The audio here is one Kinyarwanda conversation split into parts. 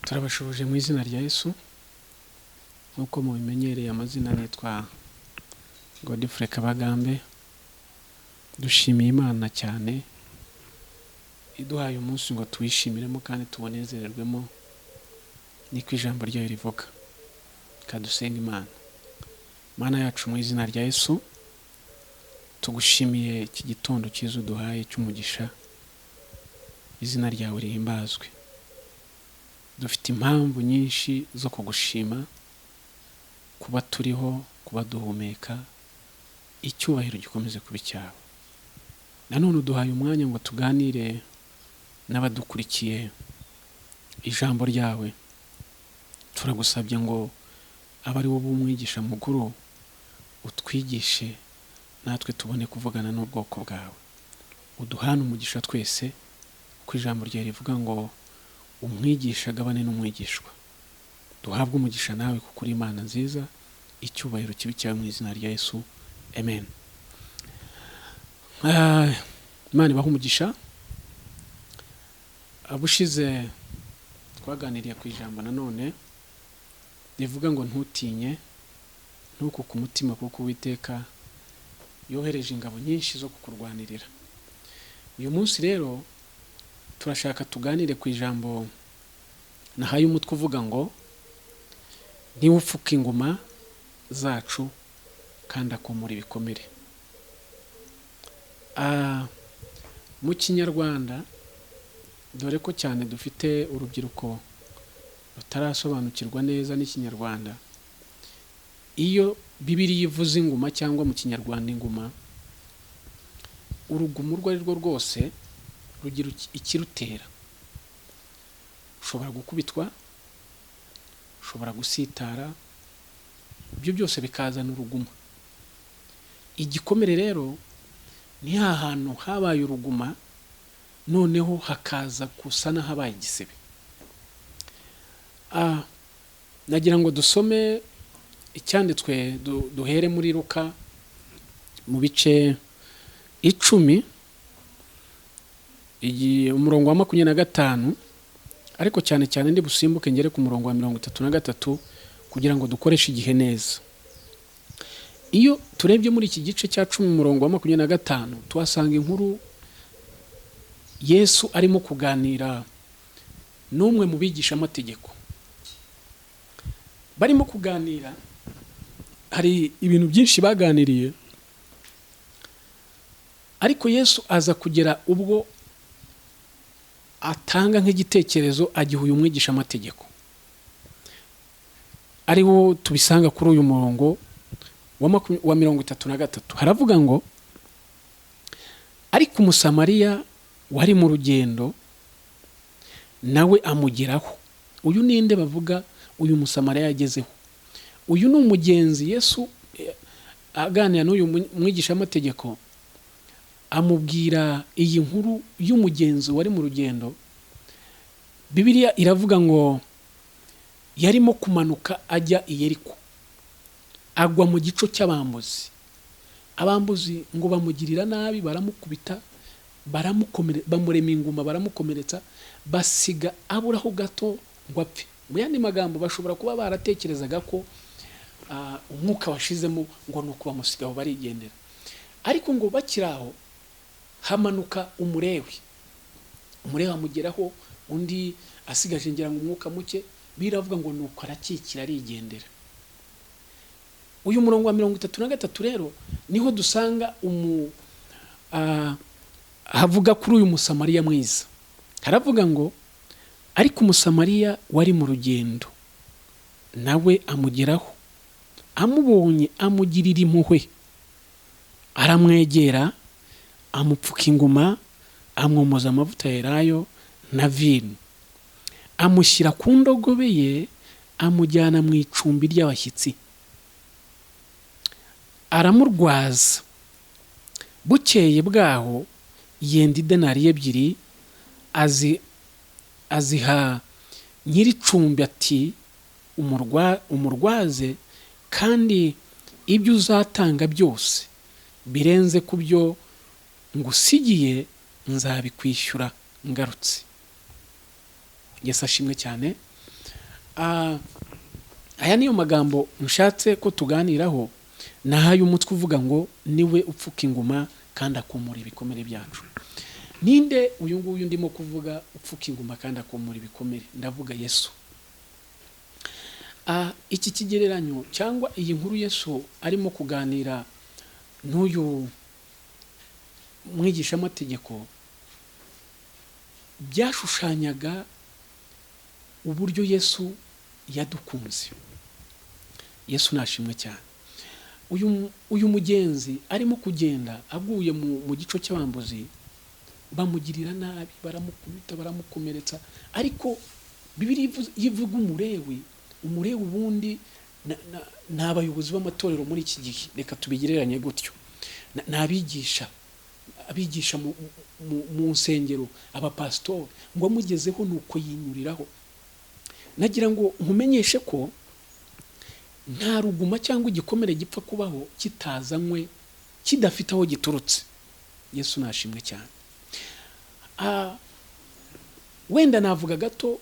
Turabashubuje mu izina rya Yesu nkuko mubimenyereye amazina nitwa Godfrey KABAGAMBE. Dushimiye Imana cyane iduhaye umunsi ngo tuwishimiremo kandi tubonezererwemo niko ijambo ryayo rivuga. Kadusenga Imana. Mana yacu mu izina rya Yesu tugushimiye iki gitondo cyiza duhaye cy'umugisha, izina ryawe rihimbazwe. Dufite impamvu nyinshi zo kugushima, kuba turiho, kuba duhumeka, icyubahiro gikomeze kuba cyawe. Nanone duhaye umwanya ngo tuganire n'abadukurikiye ijambo ryawe. Turagusabye ngo abari wo bumwigisha mukuru utwigishe natwe tubone kuvugana n'ubwoko bwawe. Uduhane umugisha twese ku ijambo ryawe rivuga ngo umwigisha agabane n'umwigishwa. Duhabwe umugisha nawe kuko uri Imana nziza, icyubahiro kibi cyawe mu izina rya Yesu. Amen. Imana ibahe umugisha. Abushize twaganiriye ku ijambo nanone rivuga ngo ntutinye, ntukuke umutima kuko Uwiteka yohereje ingabo nyinshi zo kukurwanirira. Uyu munsi rero turashaka tuganire ku ijambo nahaye umutwe uvuga ngo Niwe Uphuka Inguma zacu kandi Akomora Ibikomere. Mu Kinyarwanda dore ko cyane dufite urubyiruko rutarasobanukirwa neza n'Ikinyarwanda, iyo Bibiliya ivuze inguma cyangwa mu Kinyarwanda inguma, urugumo urwo ari rwo rwose rugira ikirutera. Ushobora gukubitwa, ushobora gusitara, ibyo byose bikazana uruguma. Igikomere rero ni hantu habaye uruguma noneho hakaza kusana habaye igisebe. Nagira ngo dusome icyanditswe duhere muri Luka mu bice 10 umurongo wa 25, ariko cyane cyane ndi busimbuke ngere ku murongo wa 33 kugira ngo dukoreshe igihe neza. Iyo turebye muri iki gice cya 10 umurongo wa 25 tuhasanga inkuru Yesu arimo kuganira n'umwe mu bigisha amategeko. Barimo kuganira, hari ibintu byinshi baganiriye, ariko Yesu aza kugera ubwo atanga nk'igitekerezo agiha uyu mwigisha amategeko, ari wo tubisanga kuri uyu murongo wa 33. Haravuga ngo ariko Umusamariya wari mu rugendo nawe amugeraho. Uyu ninde bavuga uyu Musamariya yagezeho? Uyu ni umugenzi Yesu aganira n'uyu mwigisha amategeko, amubwira iyi nkuru y'umugenzi wari mu rugendo. Bibiliya iravuga ngo yarimo kumanuka ajya i Yeriko, agwa mu gico cy'abambuzi. Abambuzi ngo bamugirira nabi, baramukubita, bamurema inguma, baramukomeretsa, basiga aburaho gato ngo apfe. Mu yandi magambo bashobora kuba baratekerezaga ko umwuka washizemo ngo nuko bamusigaho barigendera. Ariko ngo bakiraho hamanuka umurewi amugeraho, undi asigaje ngira ngo umwuka muke, biravuga ngo nuko arakikira arigendera. Uyu murongo wa 33 rero niho dusanga havuga kuri uyu Musamariya mwiza. Haravuga ngo ariko Umusamariya wari mu rugendo nawe amugeraho, amubonye amugirira impuhwe, aramwegera, amupfuka inguma, amwomoza amavuta yerayo na vino, amushyira ku ndogobe ye, amujyana mu icumbi ry'abashyitsi, aramurwaza. Bukeye bwaho yenda idenari 2 aziha nyir'icumbi ati umurwaze, kandi ibyo uzatanga byose birenze ku byo ngusigiye nzabikwishyura ngarutse. Yesu ashimwe cyane. aya niyo magambo nshatse ko tuganiraho, nahaye umutwe uvuga ngo niwe upfuka inguma kandi akomora ibikomere byacu. Ninde uyu nguyu ndimo kuvuga upfuka inguma kandi akomora ibikomere? Ndavuga Yesu. Iki kigereranyo cyangwa iyi nkuru Yesu arimo kuganira n'uyu mwigisha amategeko byashushanyaga uburyo Yesu yadukunze. Yesu nashimwe cyane. Uyu mugenzi arimo kugenda aguye mu gico cy'abambuzi, bamugirira nabi, baramukubita, baramukomeretsa, ariko Bibiliya ivuga umurewi ubundi n'abayobozi b'amatorero muri iki gihe, reka tubigereranye gutyo, n'abigisha mu nsengero, abapasitori, ngo amugezeho nuko yinyuriraho. Nagira ngo nkumenyeshe ko nta ruguma cyangwa igikomere gipfa kubaho kitazanywe, kidafite aho giturutse. Yesu nashimwe cyane. Wenda navuga gato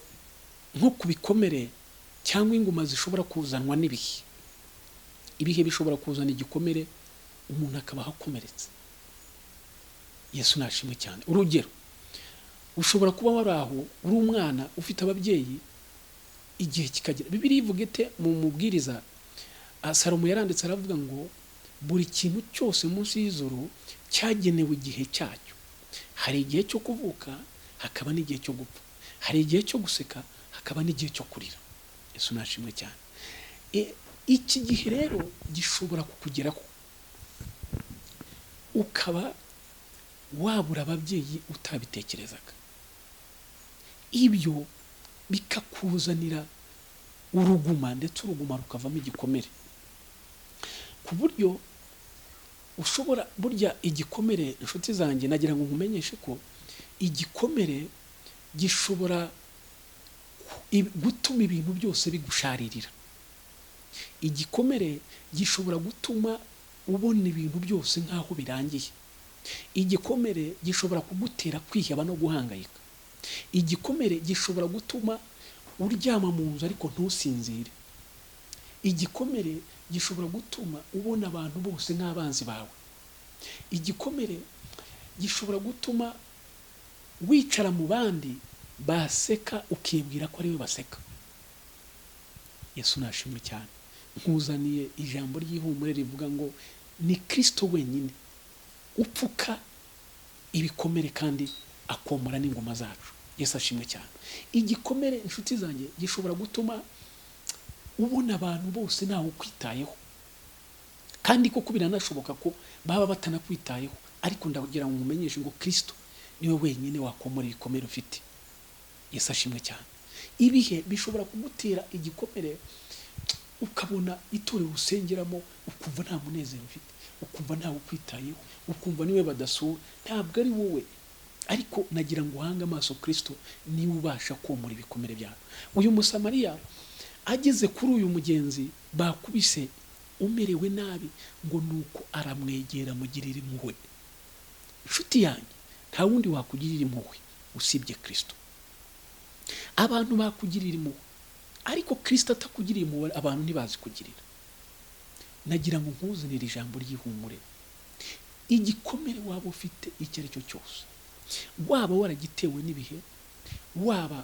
nko ku bikomere cyangwa inguma zishobora kuzanwa n'ibihe. Ibihe bishobora kuzana igikomere, umuntu akaba akomeretse. Yesu nashimwe cyane. Urugero, ushobora kuba wari aho uri umwana ufite ababyeyi, igihe kikagera. Bibiliya ivuga ite mu mubwiriza? Salomo yaranditse aravuga ngo buri kintu cyose munsi y'ijuru cyagenewe igihe cyacyo. Hari igihe cyo kuvuka, hakaba n'igihe cyo gupfa. Hari igihe cyo guseka, hakaba n'igihe cyo kurira. Yesu nashimwe cyane. Iki gihe rero gishobora kukugeraho, ukaba wabura ababyeyi utabitekerezaga. Ibyo bikakuzanira uruguma, ndetse uruguma rukavamo igikomere, ku buryo ushobora, burya igikomere, inshuti zanjye, nagira ngo nkumenyeshe ko igikomere gishobora gutuma ibintu byose bigusharirira. Igikomere gishobora gutuma ubona ibintu byose nk'aho birangiye. Igikomere gishobora kugutera kwiheba no guhangayika. Igikomere gishobora gutuma uryama mu nzu ariko ntusinzire. Igikomere gishobora gutuma ubona abantu bose nk'abanzi bawe. Igikomere gishobora gutuma wicara mu bandi baseka ukibwira ko ari we baseka. Yesu nashimwe cyane. Nkuzaniye ijambo ry'ihumure rivuga ngo ni Kristo wenyine upfuka ibikomere kandi akomora n'ingoma zacu. Yesu ashimwe cyane. Igikomere, inshuti zanjye, gishobora gutuma ubona abantu bose ntawe ukwitayeho, kandi koko biranashoboka ko baba batanakwitayeho, ariko ndagira ngo umenyeshe ngo Kristo niwe wenyine wakomora ibikomere ufite. Yesu ashimwe cyane. Ibihe bishobora kugutera igikomere, ukabona itorero usengeramo ukumva nta munezero ufite, ukumva ntawe ukwitayeho, ukumva niwe badasura, ntabwo ari wowe. Ariko nagira ngo uhange amaso Kristo, niwe ubasha komora ibikomere byawe. Uyu Musamariya ageze kuri uyu mugenzi bakubise umerewe nabi, ngo nuko aramwegera amugirira impuhwe. Inshuti yanjye, nta wundi wakugirira impuhwe usibye Kristo. Abantu bakugirira impuhwe, ariko Kristo atakugiriye impuhwe abantu ntibazi kugirira. Nagira ngo nkuzanire ijambo ry'ihumure. Igikomere waba ufite icyo ari cyo cyose, waba waragitewe n'ibihe, waba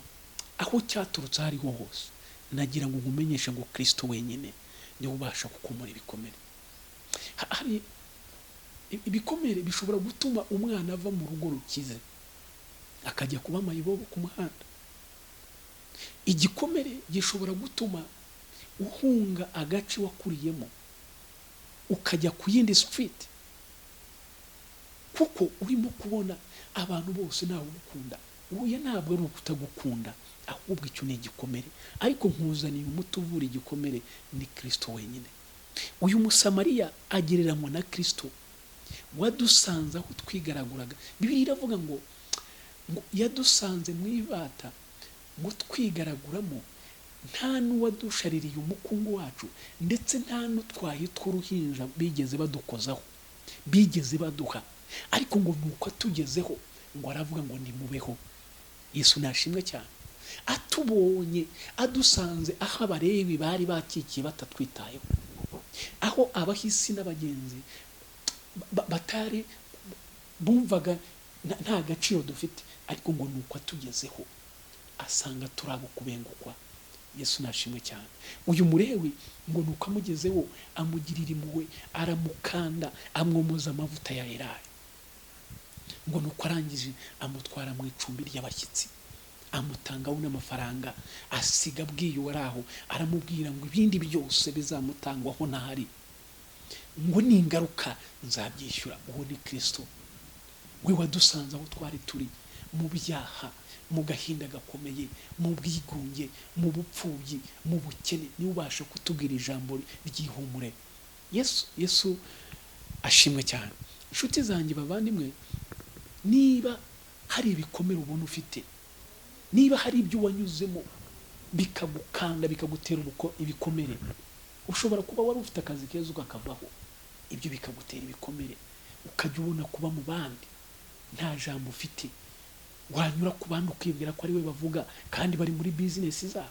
aho cyaturutse hariho hose, nagira ngo nkumenyeshe ngo Kristo wenyine niwe ubasha gukomora ibikomere. Hari ibikomere bishobora gutuma umwana ava mu rugo rukize akajya kuba amayibobo ku muhanda. Igikomere gishobora gutuma uhunga agace wakuriyemo ukajya ku yindi street, kuko urimo kubona abantu bose nawe ugukunda. Uya ntabwo ari ukutagukunda, ahubwo icyo ni igikomere. Ariko nkuzaniye umuti uvura igikomere, ni Kristo wenyine. Uyu Musamariya agereranywa na Kristo wadusanze aho twigaraguraga. Bibiliya iravuga ngo yadusanze mu ibata ngo twigaraguramo, nta n'uwadushaririye umukungu wacu, ndetse nta n'utwaye tw'uruhinja bigeze badukozaho, bigeze baduha. Ariko ngo nuko atugezeho, ngo aravuga ngo nimubeho. Yesu nashimwe cyane. atubonye adusanze aho abarebi bari bakikiye batatwitayeho, aho abahisi n'abagenzi batari bumvaga nta gaciro dufite, ariko ngo nuko atugezeho asanga turabo kubengukwa. Yesu nashimwe cyane. Uyu murewi ngo nuko amugezeho amugirira impuhwe, aramukanda, amwomoza amavuta ya elayo. Ngo nuko arangije amutwara mu icumbi ry'abashyitsi, amutangaho n'amafaranga, asiga abwiye uwaraho, aramubwira ngo ibindi byose bizamutangwaho ntahari, ngo ningaruka nzabyishyura. Uwo ni Kristo, we wadusanze aho twari turi, mu byaha, mu gahinda gakomeye, mu bwigunge, mu bupfubyi, mu bukene, niwe ubasha kutubwira ijambo ry'ihumure. Yesu ashimwe cyane. Inshuti zanjye bavandimwe, niba hari ibikomere ubona ufite, niba hari ibyo wanyuzemo bikagukanda bikagutera ibikomere, ushobora kuba wari ufite akazi keza ukakavaho, ibyo bikagutera ibikomere, ukajya ubona kuba mu bandi nta jambo ufite, wanyura ku bandi ukibwira ko ari we bavuga kandi bari muri bizinesi zabo.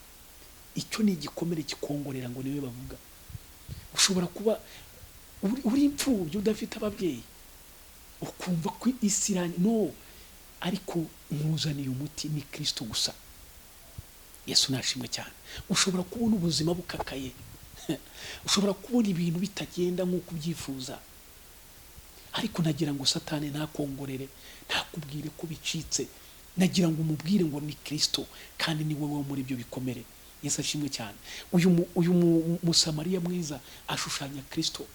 Icyo ni igikomere kikongorera ngo niwe bavuga. Ushobora kuba uri imfubyi udafite ababyeyi, ukumva ko isi no, ariko mwuzaniye umuti ni Kristo gusa. Yesu nashimwe cyane. Ushobora kubona ubuzima bukakaye, ushobora kubona ibintu bitagenda nk'uko ubyifuza, ariko nagira ngo Satani ntakongorere, ntakubwire ko bicitse. Nagira ngo umubwire ngo ni Kristo kandi ni wowe wo muri ibyo bikomere. Yesu ashimwe cyane. Uyu musamariya mwiza ashushanya Kristo.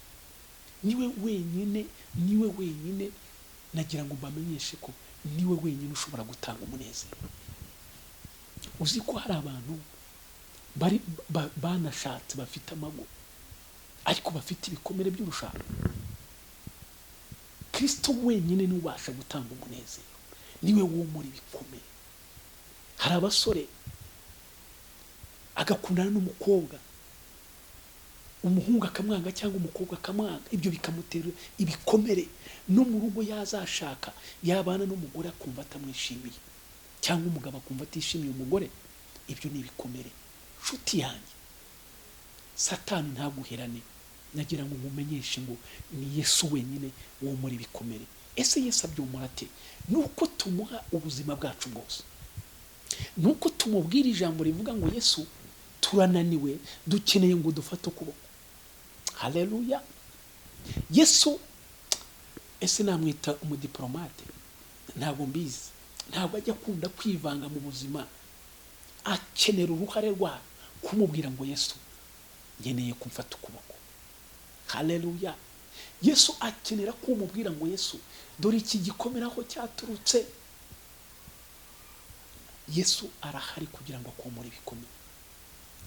Niwe wenyine nagira ngo mbamenyeshe ko niwe wenyine ushobora gutanga umunezero. Uzi ko hari abantu banashatse bafite amago, ariko bafite ibikomere by'urushako. Kristo wenyine niwe ubasha gutanga umunezero, niwe wo muri bikomere. Hari abasore agakundana n'umukobwa, umuhungu akamwanga cyangwa umukobwa akamwanga, ibyo bikamutera ibikomere. No mu rugo yazashaka, yabana n'umugore akumva atamwishimiye, cyangwa umugabo akumva atishimiye umugore, ibyo ni ibikomere. Nshuti yanjye, Satani ntaguherane. Nagira ngo mumenyeshe ngo ni Yesu wenyine wo muri bikomere. Ese Yesu abyumura ate? Nuko tumuha ubuzima bwacu bwose, nuko tumubwira ijambo rivuga ngo Yesu turananiwe, dukeneye ngo dufate ukuboko. Haleluya. Yesu, ese namwita umudiplomate? Ntabwo mbizi. Ntabwo ajya akunda kwivanga mu buzima, akenera uruhare rwawe kumubwira ngo Yesu nkeneye kumfata ukuboko. Haleluya. Yesu akenera kumubwira ngo Yesu dore iki gikomera aho cyaturutse. Yesu arahari kugira ngo akomore ibikomere.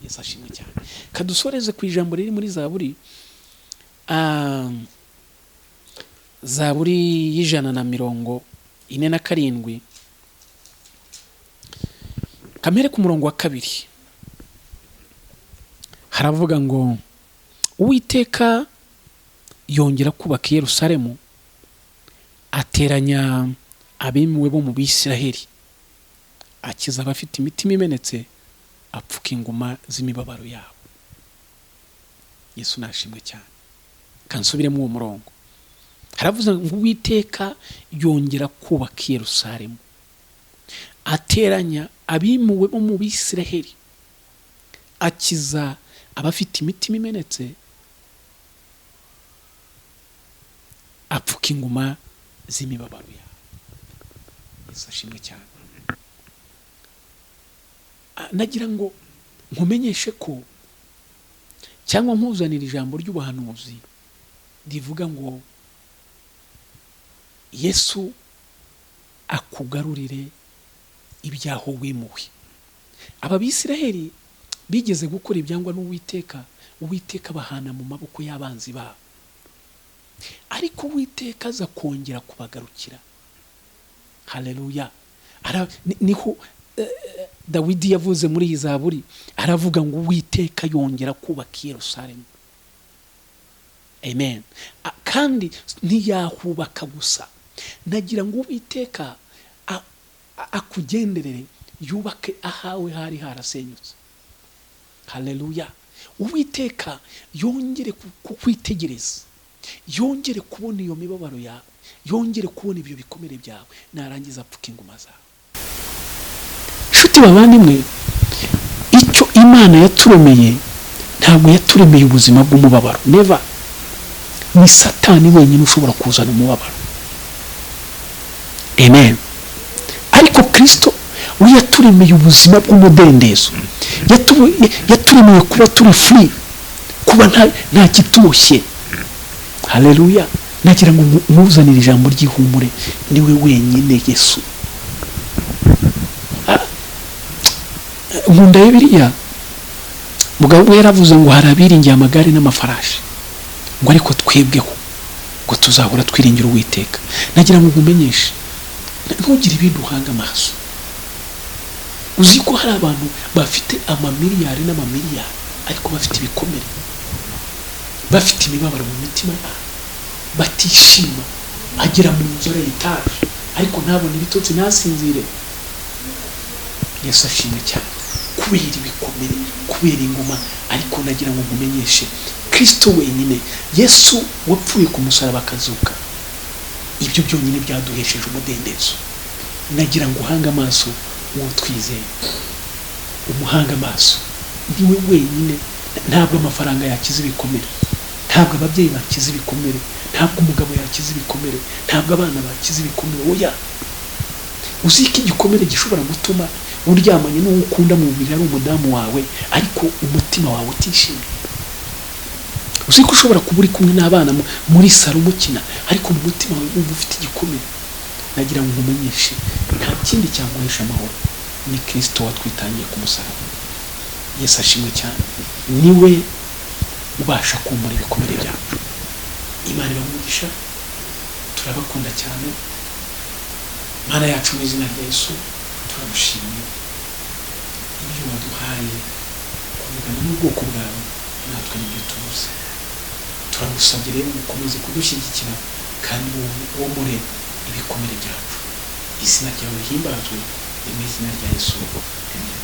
Yesu ashimwe cyane. Kadusoreze ku ijambo riri muri Zaburi, Zaburi y'147, kamere ku murongo wa 2. Haravuga ngo Uwiteka yongera kubaka Yerusalemu, ateranya abimiwe bo mu Bisiraheli, akiza abafite imitima imenetse, apfuka inguma z'imibabaro yabo. Yesu nashimwe cyane. Kansubiremo uwo murongo. Haravuze ngo Uwiteka yongera kubaka Yerusalemu, ateranya abimiwe bo mu Bisiraheli, akiza abafite imitima imenetse, apfuka inguma z'imibabaro yabo. Yesu ashimwe cyane. Nagira ngo nkumenyeshe ko, cyangwa nkuzanira ijambo ry'ubuhanuzi rivuga ngo Yesu akugarurire ibyaho wimuwe. Aba Bisiraheli bigeze gukora ibyangwa n'Uwiteka, Uwiteka bahana mu maboko y'abanzi babo, ariko Uwiteka aza kongera kubagarukira. Haleluya. Niho Dawidi yavuze muri iyi Zaburi, aravuga ngo Uwiteka yongera kubaka Yerusalemu. Amen. Kandi ntiyahubaka gusa. Nagira ngo Uwiteka akugenderere yubake ahawe hari harasenyutse. Haleluya. Uwiteka yongere kukwitegereza, yongere kubona iyo mibabaro yawe, yongere kubona ibyo bikomere byawe, narangiza apfuka inguma zawe. Nshuti bavandimwe, icyo Imana yaturemeye ntabwo yaturemeye ubuzima bw'umubabaro. Never. Ni Satani wenyine ushobora kuzana umubabaro. Amen. Ariko Kristo we yaturemeye ubuzima bw'umudendezo. Yaturemeye kuba turi free, kuba nta kitushye. Haleluya. Nagira ngo muzanire ijambo ry'ihumure, niwe wenyine Yesu. Nkunda Bibiliya, mugabo yaravuze ngo harabiringiye amagare n'amafarashi, ngo ariko twebweho ngo tuzahora twiringira Uwiteka. Nagira ngo ngumenyeshe, ntugire ibintu uhanga amaso. Uzi ko hari abantu bafite amamiliyari n'amamiliyari ariko bafite ibikomere, bafite imibabaro mu mitima yabo, batishima, agera mu nzu y'itaje ariko ntabone ibitotsi, ntasinzire. Yesu ashimwe cyane kubera ibikomere, kubera inguma. Ariko nagira ngo ngumenyeshe, Kristo wenyine, Yesu wapfuye ku musaraba akazuka, ibyo byonyine byaduhesheje umudendezo. Nagira ngo uhange amaso uwo twizeye, umuhanga amaso, niwe wenyine. Ntabwo amafaranga yakiza ibikomere, ntabwo ababyeyi bakiza ibikomere, ntabwo umugabo yakiza ibikomere, ntabwo abana bakiza ibikomere. Oya, uzi ko igikomere gishobora gutuma uryamanye n'uwo ukunda mu mubiri ari umudamu wawe ariko umutima wawe utishimye. Uzi ko ushobora kuba uri kumwe n'abana muri saro mukina ariko mu mutima wawe wumva ufite igikomere. Nagira ngo ngumenyeshe, nta kindi cyaguhesha amahoro, ni Kristo watwitangiye ku musaraba. Yesu ashimwe cyane, niwe ubasha kumura ibikomere byacu. Imana ibamugisha, turabakunda cyane. Mana yacu mu izina rya Yesu turagushimiye ibyo waduhaye kuvugana n'ubwoko bwawe, natwe nibyo tubuze. Turagusabye rero ukomeze kudushyigikira kandi womore ibikomere byacu. Izina ryawe rihimbazwe, mu izina rya Yesu. Amen.